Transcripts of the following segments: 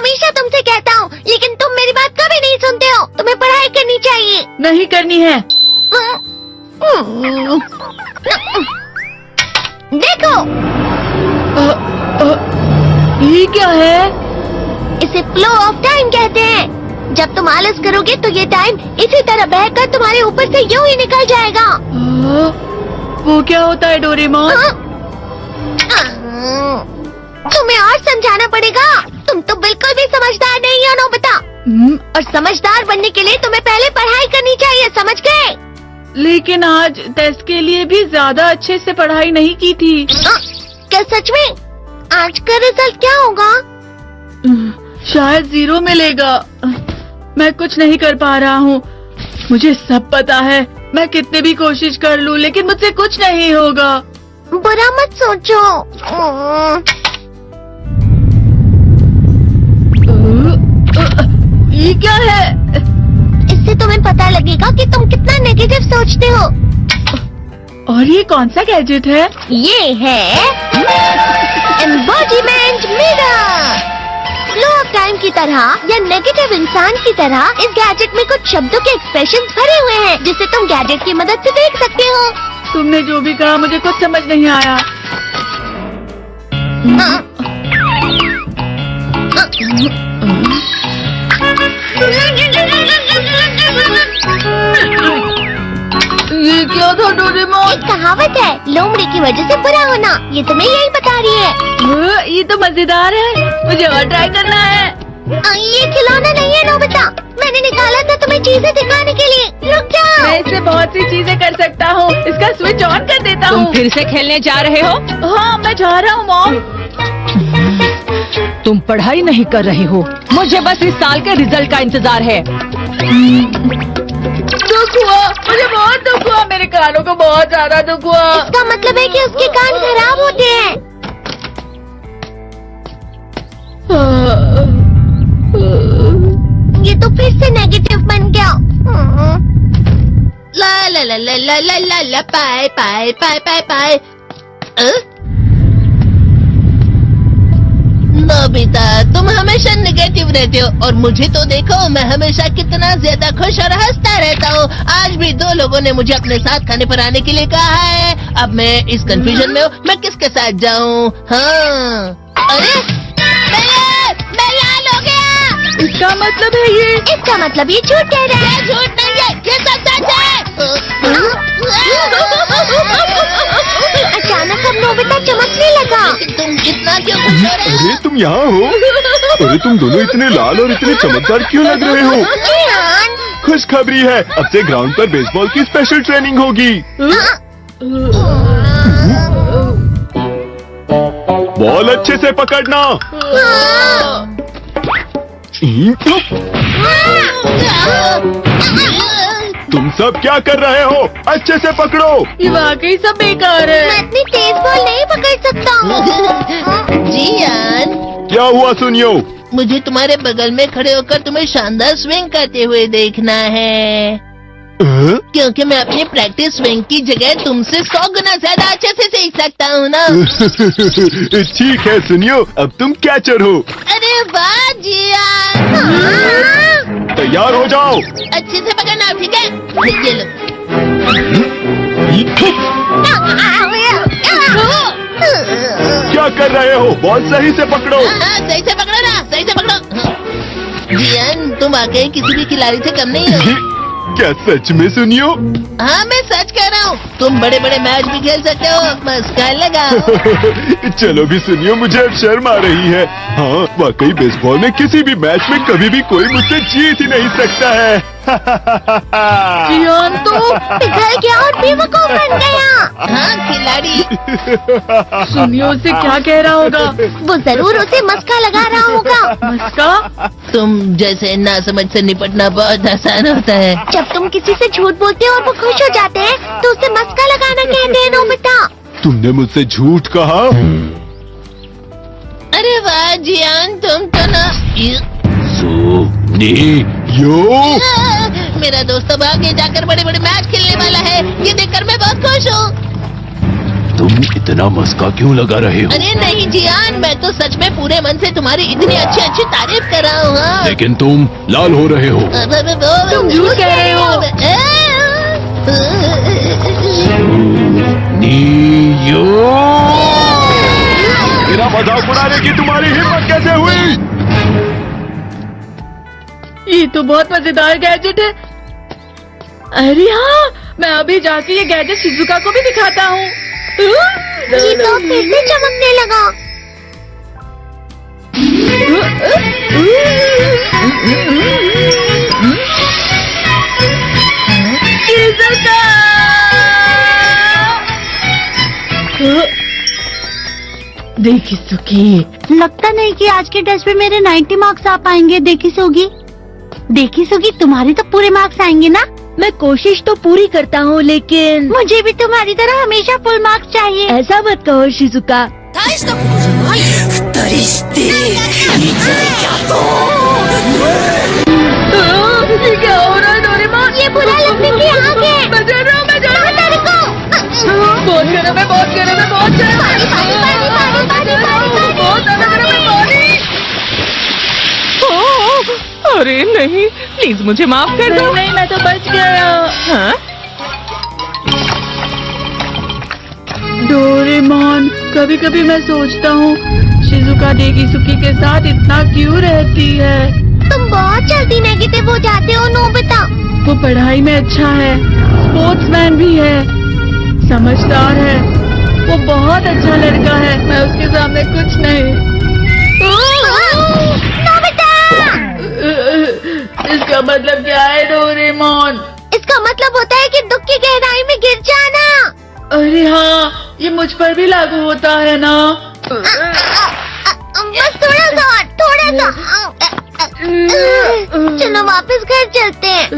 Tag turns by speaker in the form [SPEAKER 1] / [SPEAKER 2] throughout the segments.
[SPEAKER 1] हमेशा तुमसे कहता हूँ, लेकिन तुम मेरी बात कभी नहीं सुनते हो। तुम्हें पढ़ाई करनी चाहिए।
[SPEAKER 2] नहीं करनी है।
[SPEAKER 1] देखो,
[SPEAKER 2] ये क्या है?
[SPEAKER 1] इसे फ्लो ऑफ टाइम कहते हैं। जब तुम आलस करोगे तो ये टाइम इसी तरह बहकर तुम्हारे ऊपर से यूं ही निकल जाएगा।
[SPEAKER 2] वो क्या होता है डोरेमोन?
[SPEAKER 1] तुम्हें और समझाना पड़ेगा। तुम तो बिल्कुल भी समझदार नहीं हो नोबिता। और समझदार बनने के लिए तुम्हें पहले पढ़ाई करनी चाहिए, समझ गए?
[SPEAKER 2] लेकिन आज टेस्ट के लिए भी ज्यादा अच्छे से पढ़ाई नहीं की थी।
[SPEAKER 1] क्या सच में? आज का रिजल्ट क्या होगा?
[SPEAKER 2] शायद 0 मिलेगा। मैं कुछ नहीं कर पा रहा हूँ। मुझे सब पता है। मैं कितने भी कोशिश कर लूँ, लेकिन मुझसे कुछ नहीं होगा।
[SPEAKER 1] बुरा मत सोचो।
[SPEAKER 2] ये क्या है?
[SPEAKER 1] इससे तुम्हें पता लगेगा कि तुम कितना नेगेटिव सोचते हो।
[SPEAKER 2] और ये कौन सा गैजेट है?
[SPEAKER 1] ये है embodiment mirror. Flow of time की तरह या नेगेटिव इंसान की तरह इस गैजेट में कुछ शब्दों के एक्सप्रेशन भरे हुए हैं, जिसे तुम गैजेट की मदद से देख सकते हो।
[SPEAKER 2] तुमने जो भी कहा मुझे कुछ समझ नहीं आया। ये क्या था डोरेमोन?
[SPEAKER 1] एक कहावत है, लोमड़ी की वजह से बुरा होना। ये तुम्हें यही बता रही है।
[SPEAKER 2] ये तो मजेदार है। मुझे और ट्राई करना है।
[SPEAKER 1] ये खिलौना नहीं है नोबिता। मैंने निकाला था तुम्हें चीजें दिखाने के लिए। रुक जाओ।
[SPEAKER 2] मैं इससे बहुत सी चीजें कर सकता हूँ। इसका स्विच ऑन कर देता हूँ।
[SPEAKER 3] तुम फिर से खेलने जा रहे हो?
[SPEAKER 2] हाँ, मैं जा रहा हूँ मॉम।
[SPEAKER 3] तुम पढ़ाई नहीं कर रहे हो। मुझे बस इस साल के रिजल्ट का इंतजार है।
[SPEAKER 2] दुख हुआ, मुझे बहुत दुख हुआ। मेरे कानों को बहुत ज्यादा दुख हुआ।
[SPEAKER 1] इसका मतलब है कि उसके कान खराब होते हैं। ये तो फिर से नेगेटिव बन गया।
[SPEAKER 4] ला ला ला ला ला ला ला ला पाए पाए पाए पाए पाए। नोबिता, तुम हमेशा नेगेटिव रहते हो और मुझे तो देखो, मैं हमेशा कितना ज्यादा खुश और हंसता रहता हूँ। आज भी 2 लोगों ने मुझे अपने साथ खाने पर आने के लिए कहा है। अब मैं इस कंफ्यूजन में हूँ, मैं किसके साथ जाऊँ? हाँ, अरे मैं लाल हो गया।
[SPEAKER 2] इसका मतलब है ये?
[SPEAKER 1] इसका मतलब ये झूठ कह रहा है।
[SPEAKER 4] झूठ नहीं है, ये सब सच है।
[SPEAKER 1] अचानक अब नोबिता चमकने लगा।
[SPEAKER 4] तुम इतना क्यों खुश हो रहे हो?
[SPEAKER 5] अरे तुम यहाँ हो? अरे तुम दोनों इतने लाल और इतने चमकदार क्यों लग रहे हो?
[SPEAKER 1] जियान,
[SPEAKER 5] खुशखबरी है, अब से ग्राउंड पर बेसबॉल की स्पेशल ट्रेनिंग होगी। बॉल अच्छे से पकड़ना। तुम सब क्या कर रहे हो? अच्छे से पकड़ो।
[SPEAKER 2] ये वाकई सब बेकार
[SPEAKER 1] मैं
[SPEAKER 2] है।
[SPEAKER 1] इतनी तेज बॉल नहीं पकड़ सकता हूँ।
[SPEAKER 4] जियान,
[SPEAKER 5] क्या हुआ सुनियो?
[SPEAKER 4] मुझे तुम्हारे बगल में खड़े होकर तुम्हें शानदार स्विंग करते हुए देखना है, क्योंकि मैं अपनी प्रैक्टिस स्विंग की जगह तुमसे 100 गुना ज्यादा अच्छे से सीख सकता हूँ ना।
[SPEAKER 5] ठीक है सुनियो, अब तुम कैचर हो।
[SPEAKER 4] अरे वाह जियान,
[SPEAKER 5] तैयार हो जाओ।
[SPEAKER 4] अच्छे से पकड़ना, ठीक है? ये लो।
[SPEAKER 5] क्या कर रहे हो? बॉल सही से पकड़ो।
[SPEAKER 4] हाँ, सही से पकड़ो ना, सही से पकड़ो। जियान, तुम वाकई किसी भी खिलाड़ी से कम नहीं हो।
[SPEAKER 5] क्या सच में सुनियो?
[SPEAKER 4] हाँ, मैं सच कह रहा हूँ। तुम बड़े बड़े मैच भी खेल सकते हो, मस्का लगाओ।
[SPEAKER 5] चलो भी सुनियो, मुझे अब शर्म आ रही है। हाँ, वाकई बेसबॉल में किसी भी मैच में कभी भी कोई मुझसे जीत ही नहीं सकता है।
[SPEAKER 2] जियान तो
[SPEAKER 1] पिघल गया और बेवकूफ बन गया।
[SPEAKER 4] हाँ, खिलाड़ी।
[SPEAKER 2] सुनियो से क्या कह रहा होगा?
[SPEAKER 1] वो जरूर उसे मस्का लगा रहा होगा।
[SPEAKER 2] मस्का?
[SPEAKER 4] तुम जैसे नासमझ से निपटना बहुत आसान होता है।
[SPEAKER 1] जब तुम किसी से झूठ बोलते हो और वो खुश हो जाते हैं तो उसे मस्का लगाना कहते हैं नोबिता।
[SPEAKER 5] तुमने मुझसे झूठ कहा?
[SPEAKER 4] अरे वाह जियान, तुम तो ना।
[SPEAKER 5] यो
[SPEAKER 4] मेरा दोस्त अब आगे जाकर बड़े बड़े मैच खेलने वाला है। ये देखकर मैं बहुत खुश हूँ।
[SPEAKER 5] तुम इतना मस्का क्यों लगा रहे हो?
[SPEAKER 4] अरे नहीं जियान, मैं तो सच में पूरे मन से तुम्हारी इतनी अच्छी अच्छी तारीफ कर रहा हूँ। हाँ।
[SPEAKER 5] लेकिन तुम लाल हो रहे हो।
[SPEAKER 2] तुम झूठ कह रहे हो।
[SPEAKER 5] नीयो, मेरा मजाक उड़ाने की तुम्हारी हिम्मत कैसे हुई?
[SPEAKER 2] ये तो बहुत मजेदार गैजेट है। अरे हाँ, मैं अभी जाके ये गैजेट शिजुका को भी दिखाता हूँ।
[SPEAKER 1] ये तो फिर से चमकने लगा।
[SPEAKER 2] शिजुका! देखी सुखी,
[SPEAKER 1] लगता नहीं कि आज के टेस्ट में मेरे 90 मार्क्स आ पाएंगे। देखी सोगी तुम्हारे तो पूरे मार्क्स आएंगे ना?
[SPEAKER 3] मैं कोशिश तो पूरी करता हूँ, लेकिन
[SPEAKER 1] मुझे भी तुम्हारी तरह हमेशा फुल मार्क्स चाहिए।
[SPEAKER 3] ऐसा मत कहो शिजुका।
[SPEAKER 2] ये क्या हो रहा है डोरेमोन?
[SPEAKER 1] ये बुरा लगने की आग है।
[SPEAKER 2] मैं डर रहा हूँ, मैं डर रहा हूँ। बहुत गर्म है, बहुत गर्म है, बहुत गर्म है। बहुत ज्यादा गर्म है पानी।
[SPEAKER 6] अरे नहीं, प्लीज मुझे माफ कर दो।
[SPEAKER 2] नहीं, मैं तो बच गया।
[SPEAKER 6] हाँ?
[SPEAKER 2] डोरेमोन, कभी कभी मैं सोचता हूँ शिजुका डेगिसुकी के साथ इतना क्यों रहती है।
[SPEAKER 1] तुम बहुत जल्दी नेगेटिव हो जाते हो नोबिता।
[SPEAKER 2] वो पढ़ाई में अच्छा है, स्पोर्ट्समैन भी है, समझदार है, वो बहुत अच्छा लड़का है। मैं उसके सामने कुछ नहीं।
[SPEAKER 1] नोबिता!
[SPEAKER 2] इसका मतलब क्या है डोरेमोन?
[SPEAKER 1] इसका मतलब होता है कि दुख की गहराई में गिर जाना।
[SPEAKER 2] अरे हाँ, ये मुझ पर भी लागू होता है ना।
[SPEAKER 1] बस थोड़ा सा। चलो वापस घर चलते हैं।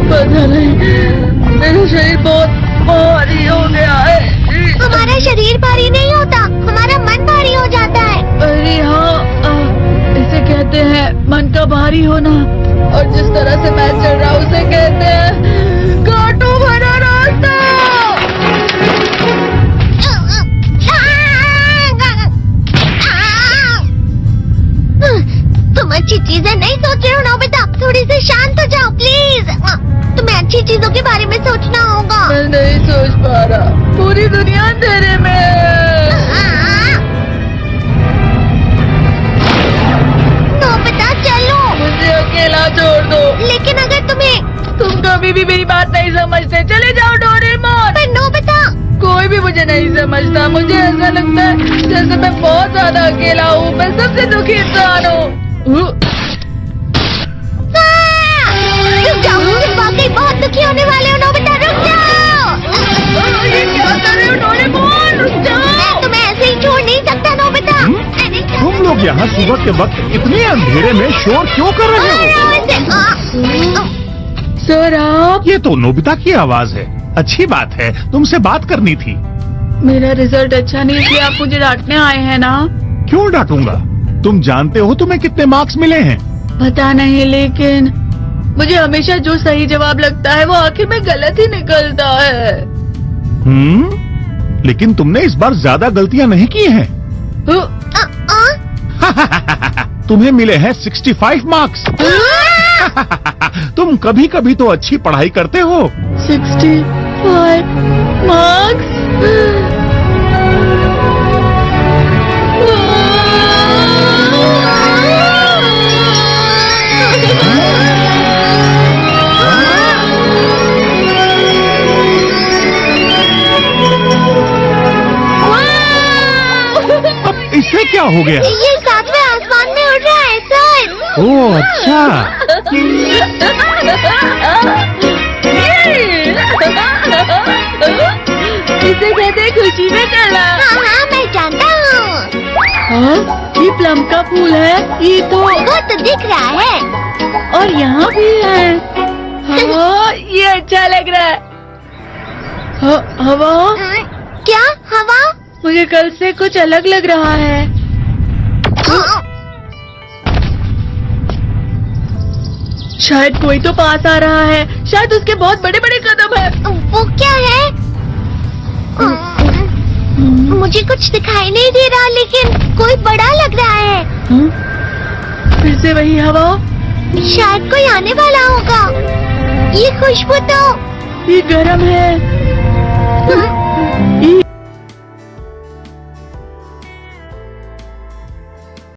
[SPEAKER 2] पता नहीं, मेरा शरीर बहुत भारी हो गया है।
[SPEAKER 1] हमारा शरीर भारी नहीं होता, हमारा मन भारी हो जाता है।
[SPEAKER 2] अरे हाँ, इसे कहते हैं मन का भारी होना। और जिस तरह से मैं चल रहा हूँ उसे कहते हैं कांटों भरा रास्ता।
[SPEAKER 1] तुम अच्छी चीजें नहीं सोच रहे हो नोबिता, थोड़ी सी शांत हो जाओ प्लीज। तुम्हें अच्छी चीजों के बारे में सोचना होगा।
[SPEAKER 2] मैं नहीं सोच पा रहा, पूरी दुनिया अंधेरे में है।
[SPEAKER 1] नोबिता चलो।
[SPEAKER 2] मुझे अकेला छोड़ दो।
[SPEAKER 1] लेकिन अगर
[SPEAKER 2] तुम कभी भी मेरी बात नहीं समझते, चले जाओ डोरेमोन।
[SPEAKER 1] पर नोबिता,
[SPEAKER 2] कोई भी मुझे नहीं समझता। मुझे ऐसा लगता है जैसे मैं बहुत ज्यादा अकेला हूँ, मैं सबसे दुखी इंसान हूँ।
[SPEAKER 1] रुक जाओ, तुम वाकई बहुत दुखी होने वाले हो नोबिता, रुक जाओ।
[SPEAKER 2] ये क्या कर रहे हो डोरेमोन? रुक जाओ।
[SPEAKER 1] मैं तुम्हें ऐसे ही छोड़ नहीं सकता नोबिता। अरे
[SPEAKER 5] तुम लोग यहाँ सुबह के वक्त इतने अंधेरे में शोर क्यों कर रहे हो?
[SPEAKER 2] सर आप?
[SPEAKER 7] ये तो नोबिता की आवाज है। अच्छी बात है, तुमसे बात करनी थी।
[SPEAKER 2] मेरा रिजल्ट अच्छा नहीं, इसलिए आप मुझे डांटने आए हैं ना?
[SPEAKER 7] क्यों डांटूंगा? तुम जानते हो तुम्हें कितने मार्क्स मिले हैं?
[SPEAKER 2] पता नहीं, लेकिन मुझे हमेशा जो सही जवाब लगता है वो आखिर में गलत ही निकलता है।
[SPEAKER 7] लेकिन तुमने इस बार ज्यादा गलतियां नहीं की हैं। तुम्हें मिले हैं 65 मार्क्स। तुम कभी कभी तो अच्छी पढ़ाई करते हो।
[SPEAKER 2] 65 मार्क्स?
[SPEAKER 7] इससे क्या हो गया?
[SPEAKER 1] ये सातवें आसमान में उड़ रहा है सर।
[SPEAKER 7] ओह अच्छा।
[SPEAKER 2] इसे कहते हैं खुशी में चला।
[SPEAKER 1] हाँ, मैं जानता हूँ।
[SPEAKER 2] हाँ, ये प्लम का फूल है। ये तो
[SPEAKER 1] वो तो दिख रहा है।
[SPEAKER 2] और यहाँ भी है। हाँ, ये अच्छा लग रहा है। हवा?
[SPEAKER 1] क्या हवा?
[SPEAKER 2] मुझे कल से कुछ अलग लग रहा है। शायद कोई तो पास आ रहा है। शायद उसके बहुत बड़े बड़े कदम है।
[SPEAKER 1] वो क्या है? मुझे कुछ दिखाई नहीं दे रहा, लेकिन कोई बड़ा लग रहा है।
[SPEAKER 2] फिर से वही हवा।
[SPEAKER 1] शायद कोई आने वाला होगा। ये खुशबू तो
[SPEAKER 2] ये गर्म है।